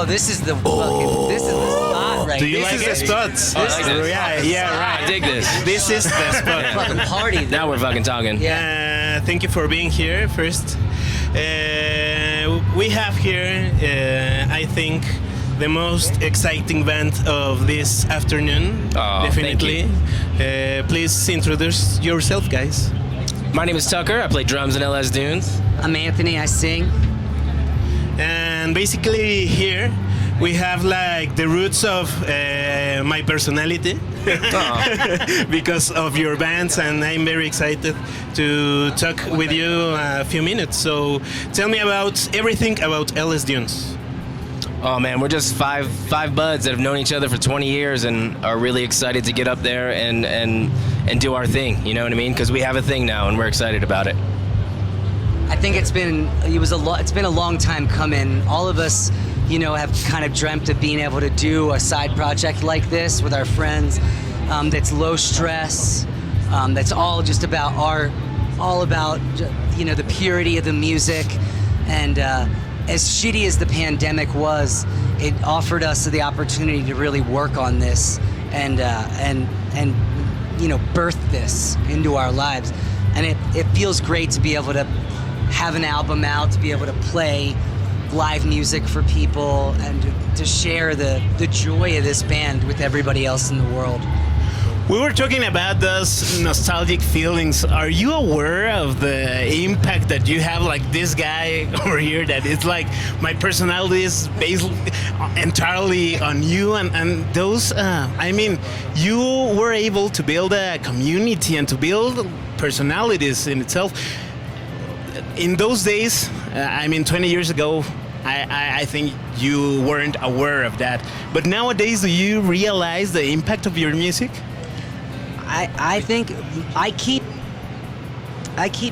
Oh, this is the fucking. This is the spot right Do you here. like the spots? Yeah, right. I dig this. This is the spot. Fucking party. Dude. Now we're fucking talking. Thank you for being here first. We have here, I think, the most exciting band of this afternoon. Oh, definitely. Please introduce yourself, guys. My name is Tucker. I play drums in LS Dunes. I'm Anthony. I sing. And basically here we have like the roots of my personality because of your bands, and I'm very excited to talk with you a few minutes. So tell me about everything about LS Dunes. Oh man, we're just five buds that have known each other for 20 years and are really excited to get up there and do our thing. You know what I mean? Because we have a thing now, and we're excited about it. I think it's been a long time coming. All of us, have kind of dreamt of being able to do a side project like this with our friends. That's low stress. That's all just about art, all about the purity of the music. And as shitty as the pandemic was, it offered us the opportunity to really work on this and birth this into our lives. And it feels great to be able to have an album out, to be able to play live music for people, and to share the joy of this band with everybody else in the world. We were talking about those nostalgic feelings. Are you aware of the impact that you have, like this guy over here, that it's like my personality is based entirely on you, and those, you were able to build a community and to build personalities in itself. In those days, 20 years ago, I think you weren't aware of that. But nowadays, do you realize the impact of your music? I think I keep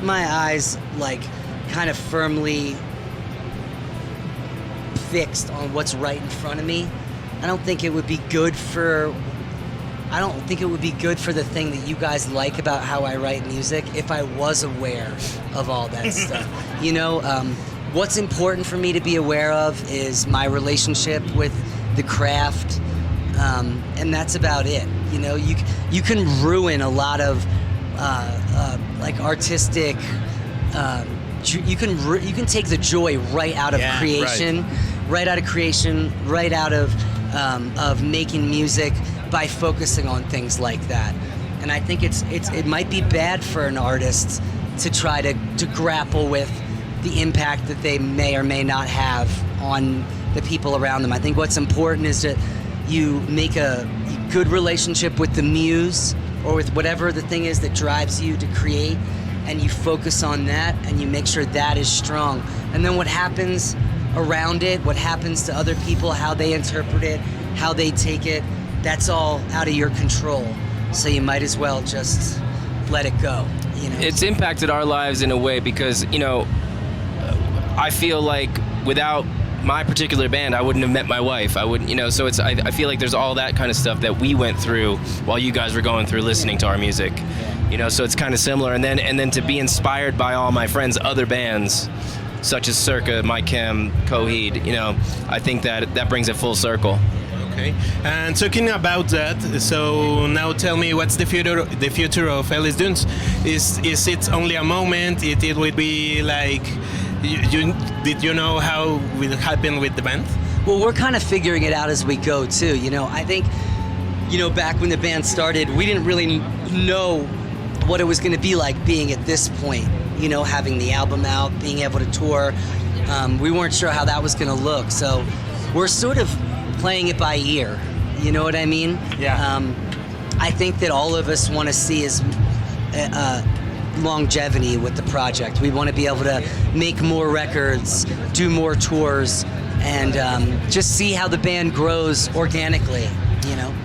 my eyes like kind of firmly fixed on what's right in front of me. I don't think it would be good for the thing that you guys like about how I write music if I was aware of all that stuff. What's important for me to be aware of is my relationship with the craft, and that's about it. You can ruin a lot of artistic. You can take the joy right out of creation, right out of making music by focusing on things like that. And I think it might be bad for an artist to try to grapple with the impact that they may or may not have on the people around them. I think what's important is that you make a good relationship with the muse, or with whatever the thing is that drives you to create, and you focus on that, and you make sure that is strong. And then what happens around it, what happens to other people, how they interpret it, how they take it, that's all out of your control. So you might as well just let it go. It's impacted our lives in a way because, I feel like without my particular band, I wouldn't have met my wife. I wouldn't, so I feel like there's all that kind of stuff that we went through while you guys were going through listening to our music. So it's kind of similar. And then to be inspired by all my friends' other bands, such as Circa, My Chem, Coheed, I think that brings it full circle. Okay. And talking about that, so now tell me, what's the future of LS Dunes? Is it only a moment? It would be like, did you know how it will happen with the band? Well, we're kind of figuring it out as we go too. I think, back when the band started, we didn't really know what it was going to be like being at this point. Having the album out, being able to tour. We weren't sure how that was going to look, so we're sort of playing it by ear. You know what I mean? Yeah. I think that all of us want to see is longevity with the project. We want to be able to make more records, do more tours, and just see how the band grows organically.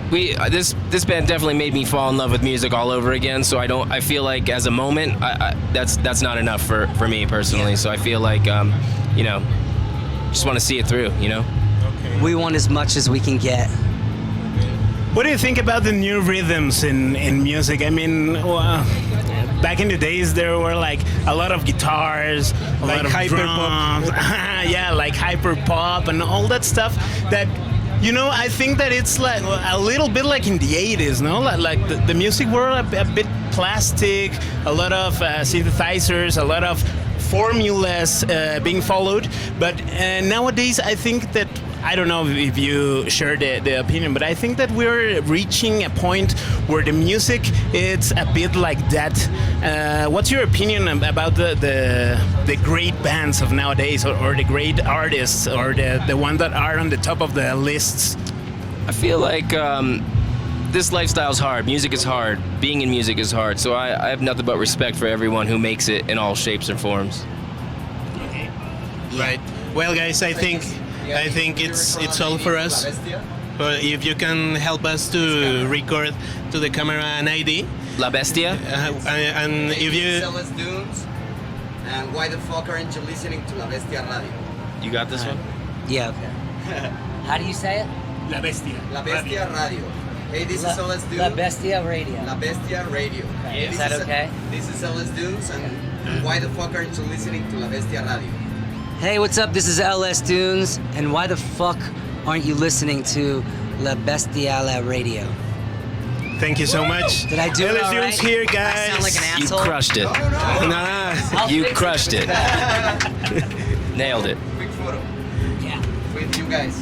This band definitely made me fall in love with music all over again. So I feel like as a moment, that's not enough for me personally. So I feel like just want to see it through. Okay. We want as much as we can get. What do you think about the new rhythms in music? back in the days there were like a lot of guitars, a Like lot of hyper drums, yeah, like hyper pop and all that stuff. That I think that it's like a little bit like in the 80s, no? Like the music world a bit plastic, a lot of synthesizers, a lot of formulas being followed. But nowadays, I think that I don't know if you share the opinion, but I think that we're reaching a point where the music it's a bit like that. What's your opinion about the great bands of nowadays, or the great artists, or the ones that are on the top of the lists? I feel like this lifestyle's hard. Music is hard. Being in music is hard. So I have nothing but respect for everyone who makes it in all shapes and forms. Right. Well, guys, I think it's all for us. But if you can help us to record to the camera an ID, La Bestia? and if you LS Dunes, and why the fuck aren't you listening to La Bestia Radio? You got this one? Yeah. How do you say it? La Bestia. La Bestia Radio. Hey, this is LS Dunes. La Bestia Radio. La Bestia Radio. Okay, Hey, is that okay? This is LS Dunes, and why the fuck aren't you listening to La Bestia Radio? Hey, what's up? This is LS Dunes, and why the fuck aren't you listening to La Bestia Radio? thank you so much. Did I do it LS all Dunes right? here, I guys. sound like an You asshole. crushed it. Nah. I'll You fix it. crushed it. Nailed it. Quick photo Yeah. with you guys.